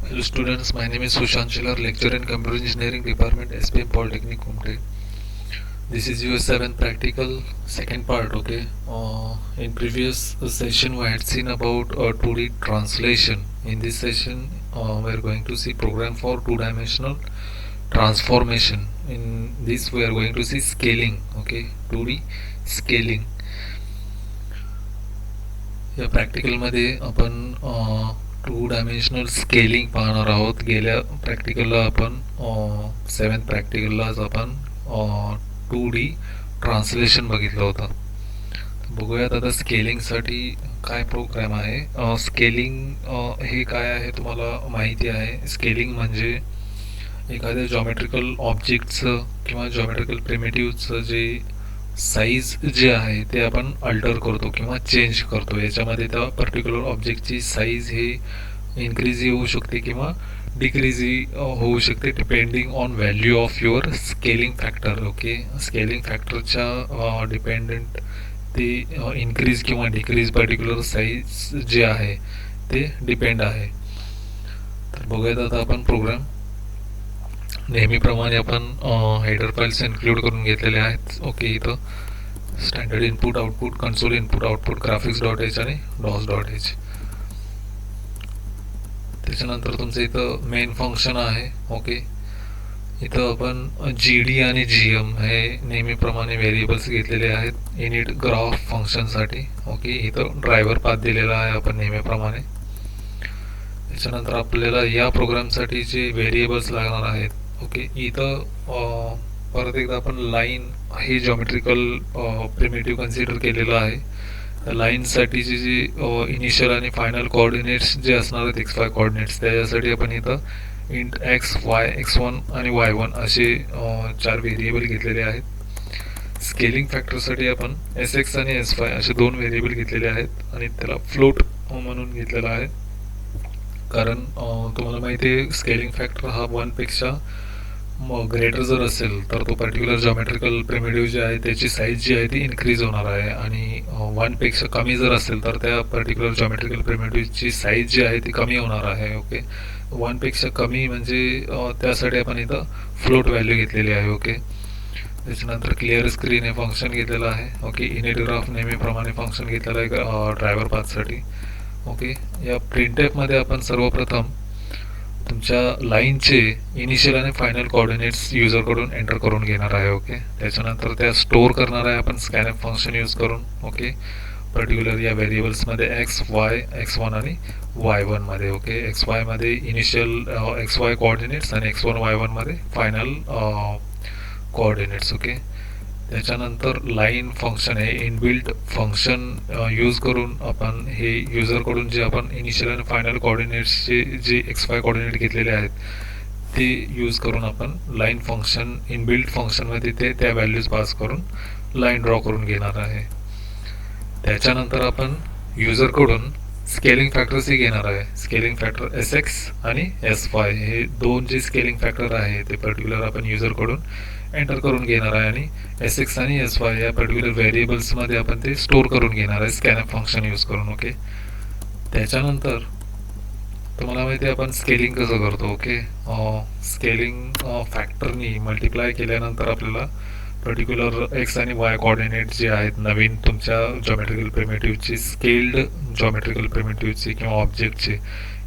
Hello students, my name is Sushant Chillar, lecturer in Computer Engineering Department, SPM Polytechnic, Kumte. This is your 7th practical, second part, okay. In previous session we had seen about 2D translation. In this session we are going to see program for two-dimensional transformation. In this we are going to see scaling, okay, 2D scaling. या प्रॅक्टिकलमध्ये आपण two dimensional scaling पाहणार आहोत. गेल्या प्रॅक्टिकलला आपण 7th प्रॅक्टिकललाच आपण 2D translation बघितलं होतं. बघूयात आता स्केलिंगसाठी काय प्रोग्राम आहे. स्केलिंग हे काय आहे तुम्हाला माहिती आहे. स्केलिंग म्हणजे एखाद्या जॉमेट्रिकल ऑब्जेक्टचं किंवा जॉमेट्रिकल प्रिमिटिव्हचं जे साईज जे आहे ते आपण अल्टर करतो किंवा चेंज करतो. याच्यामध्ये त्या पर्टिक्युलर ऑब्जेक्टची साईज हे इन्क्रीजही होऊ शकते किंवा डिक्रीजही होऊ शकते depending on value of your scaling factor. Okay, scaling फॅक्टरच्या डिपेंडंट ते इन्क्रीज किंवा डिक्रीज पर्टिक्युलर साईज जे आहे ते डिपेंड आहे. तर बघूयात आता आपण प्रोग्राम. नेहमीप्रमाणे आपण हेडर फाइल्स इन्क्लूड करून घेतलेले आहेत. ओके, इथं standard input output, console input output, graphics dot H आणि डॉस डॉट एच. त्याच्यानंतर तुमचं इथं मेन फंक्शन आहे. ओके, इथं आपण जी डी आणि जी एम हे नेहमीप्रमाणे व्हेरिएबल्स घेतलेले आहेत इनिट ग्राफ फंक्शनसाठी. ओके, इथं ड्रायव्हर पाथ दिलेला आहे आपण नेहमीप्रमाणे. त्याच्यानंतर आपल्याला या प्रोग्रामसाठी जे व्हेरिएबल्स लागणार आहेत. ओके, इथं परत एकदा आपण लाईन हे जॉमेट्रिकल प्रिमिटिव्ह कन्सिडर केलेलं आहे. लाईनसाठीचे जे इनिशियल आणि फायनल कोऑर्डिनेट्स जे असणार आहेत XY कोऑर्डिनेट्स, त्याच्यासाठी आपण इथं इंट एक्स वाय x1 आणि y1 असे 4 व्हेरिएबल घेतलेले आहेत. स्केलिंग फॅक्टरसाठी आपण SX आणि SY असे 2 व्हेरिएबल घेतलेले आहेत आणि त्याला फ्लोट म्हणून घेतलेला आहे. कारण तुम्हाला माहिती आहे स्केलिंग फॅक्टर हा 1 पेक्षा ग्रेटर जर असेल तर तो पर्टिक्युलर जॉमेट्रिकल प्रिमिटिव्ह जे आहे त्याची साईज जी आहे ती इन्क्रीज होणार आहे आणि 1 पेक्षा कमी जर असेल तर त्या पर्टिक्युलर जॉमेट्रिकल प्रिमिटिव्हची साईज जी आहे ती कमी होणार आहे. ओके, 1 पेक्षा कमी म्हणजे त्यासाठी आपण इथं फ्लोट व्हॅल्यू घेतलेली आहे. ओके, त्याच्यानंतर क्लिअर स्क्रीन हे फंक्शन घेतलेलं आहे. ओके, इनिट ग्राफ नेहमीप्रमाणे फंक्शन घेतलेलं आहे ड्रायव्हर पाथसाठी. ओके, या प्रिंटएफमध्ये आपण सर्वप्रथम तुमच्या लाईनचे इनिशियल आणि फायनल कोऑर्डिनेट्स युजरकडून एंटर करून घेणार आहे. ओके, त्याच्यानंतर त्या स्टोअर करणार आहे आपण स्कॅनएफ फंक्शन यूज करून. ओके, पर्टिक्युलर या व्हेरिएबल्समध्ये XY x1 आणि y1 मध्ये. ओके, XY मध्ये इनिशियल XY कोऑर्डिनेट्स आणि x1 y1 मध्ये फायनल कोऑर्डिनेट्स. ओके, त्याच्यानंतर लाईन फंक्शन आहे इनबिल्ट फंक्शन यूज करून आपण हे युजरकडून जे आपण इनिशियल आणि फायनल कोऑर्डिनेट्सचे जे XY कोऑर्डिनेट घेतलेले आहेत ते यूज करून आपण लाईन फंक्शन इनबिल्ट फंक्शनमध्ये ते त्या व्हॅल्यूज पास करून लाईन ड्रॉ करून घेणार आहे. त्याच्यानंतर आपण युजरकडून स्केलिंग फॅक्टर्सही घेणार आहे. स्केलिंग फॅक्टर SX आणि SY हे 2 जे स्केलिंग फॅक्टर आहे ते पर्टिक्युलर आपण युजरकडून एंटर करून घेणार आहे आणि SX आणि SY या पर्टिक्युलर व्हेरिएबल्समध्ये आपण ते स्टोअर करून घेणार आहे स्कॅनएफ फंक्शन यूज करून. ओके, त्याच्यानंतर तुम्हाला माहिती आहे आपण स्केलिंग कसं करतो. ओके, स्केलिंग फॅक्टरनी मल्टिप्लाय केल्यानंतर आपल्याला पर्टिक्युलर एक्स आणि वाय कोऑर्डिनेट जे आहेत नवीन तुमच्या जॉमेट्रिकल प्रिमिटिव्हची स्केल्ड जॉमेट्रिकल प्रिमिटिव्हची किंवा ऑब्जेक्टचे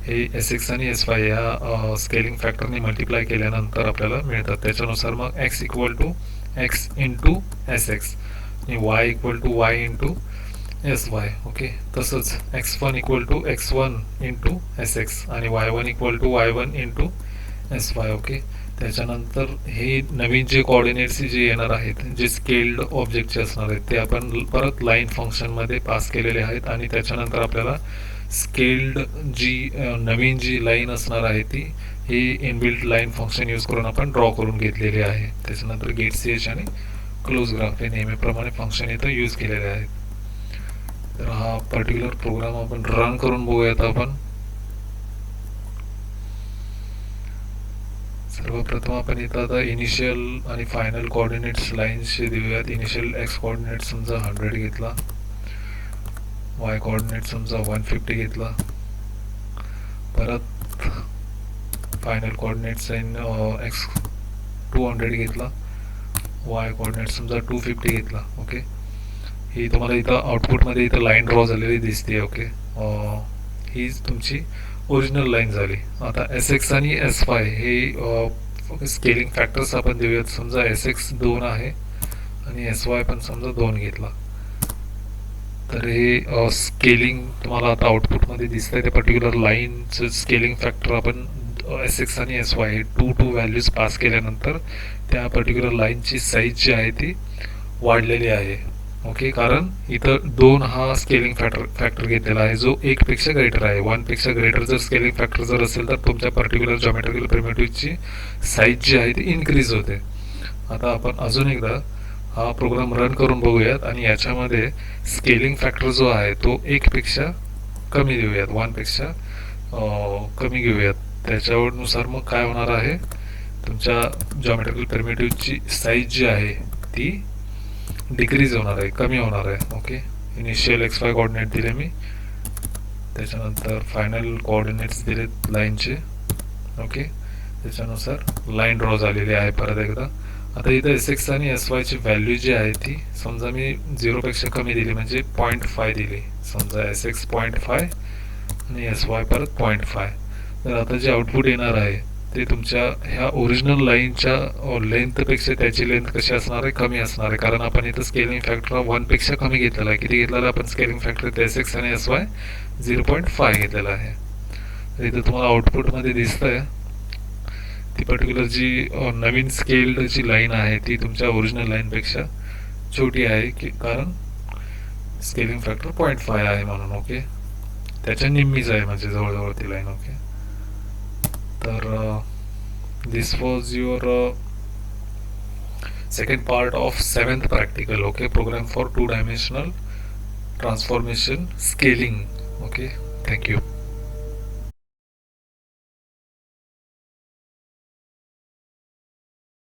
हे SX आणि SY या स्केलिंग फॅक्टरने मल्टिप्लाय केल्यानंतर आपल्याला मिळतात. त्याच्यानुसार मग x equal to x into SX आणि y equal to y into SY. Okay, तसंच x1 equal to x1 into SX आणि y1 equal to y1 into SY. Okay, त्याच्यानंतर हे नवीन जे कोऑर्डिनेट्स जे येणार आहेत जे स्केल्ड ऑब्जेक्टचे असणार आहेत ते आपण परत लाईन फंक्शनमध्ये पास केलेले आहेत आणि त्याच्यानंतर आपल्याला स्केल्ड जी नवीन जी लाईन असणार आहे ती ही इनबिल्ट लाईन फंक्शन यूज करून आपण ड्रॉ करून घेतलेली आहे. त्याच्यानंतर गेट CH आणि क्लोज ग्राफ हे नेहमीप्रमाणे फंक्शन इथं यूज केलेले आहेत. तर हा पर्टिक्युलर प्रोग्राम आपण रन करून बघूयात. आपण सर्वप्रथम आपण इथं आता इनिशियल आणि फायनल कोऑर्डिनेट्स लाईन्सचे देऊयात. इनिशियल x कोऑर्डिनेट समजा 100 घेतला, y कोऑर्डिनेट समजा 150 घेतला, परत फायनल कोऑर्डिनेट्स इन एक्स 200 घेतला, वाय कोऑर्डिनेट समजा 250 घेतला. ओके, ही तुम्हाला इथं आउटपुटमध्ये इथं लाईन ड्रॉ झालेली दिसते. ओके, ही तुमची ओरिजिनल लाईन झाली. आता एस एक्स आणि एस वाय हे स्केलिंग फॅक्टर्स आपण देऊयात. समजा एस एक्स 2 आहे आणि एस वाय पण समजा 2 घेतला. तर हे स्केलिंग तुम्हाला आता आउटपुटमध्ये दिसतंय. त्या पर्टिक्युलर लाईनचं स्केलिंग फॅक्टर आपण एस एक्स आणि एस वाय हे टू व्हॅल्यूज पास केल्यानंतर त्या पर्टिक्युलर लाईनची साईज जी आहे ती वाढलेली आहे. ओके, कारण इथं 2 हा स्केलिंग फॅक्टर घेतलेला आहे जो 1 पेक्षा ग्रेटर आहे. 1 पेक्षा ग्रेटर जर स्केलिंग फॅक्टर जर असेल तर तुमच्या पर्टिक्युलर जॉमेट्रिकल प्रिमिटिव्हची साईज जी आहे ती इन्क्रीज होते. आता आपण अजून एकदा हा प्रोग्राम रन करून बघूयात आणि याच्यामध्ये स्केलिंग फॅक्टर जो आहे तो 1 पेक्षा कमी देऊयात, 1 पेक्षा कमी घेऊयात. त्याच्यानुसार मग काय होणार आहे, तुमच्या जॉमेट्रिकल प्रिमिटिव्हची साईज जी आहे ती डिक्रीज होणार आहे, कमी होणार आहे. Okay, initial x Y coordinate दिले मी, त्याच्यानंतर फायनल कोऑर्डिनेट्स दिलेत लाईनचे. ओके, त्याच्यानुसार लाईन ड्रॉ झालेली आहे परत एकदा. आता इथं एस एक्स आणि एस वायची व्हॅल्यू जी आहे ती समजा मी 0पेक्षा कमी दिली, म्हणजे 0.5 दिली. समजा एस एक्स 0.5 आणि एस वाय परत 0.5. तर आता जे आउटपुट येणार आहे ते तुमच्या ह्या ओरिजिनल लाईनच्या लेंथपेक्षा त्याची लेंथ कशी असणार आहे, कमी असणार आहे. कारण आपण इथं स्केलिंग फॅक्टर 1 पेक्षा कमी घेतलेला आहे. किती घेतलेला आहे आपण स्केलिंग फॅक्टर एस एक्स आणि एस वाय 0.5 घेतलेला आहे. तर इथं तुम्हाला आउटपुटमध्ये दिसतंय ती पर्टिक्युलर जी नवीन स्केल्ड जी लाईन आहे ती तुमच्या ओरिजिनल लाईनपेक्षा छोटी आहे, की कारण स्केलिंग फॅक्टर 0.5 आहे म्हणून. ओके, त्याच्या निम्मीच आहे म्हणजे जवळजवळ ती लाईन. ओके, तर this was your second part of 7th practical. Okay, program for 2 dimensional transformation scaling. Okay, thank you.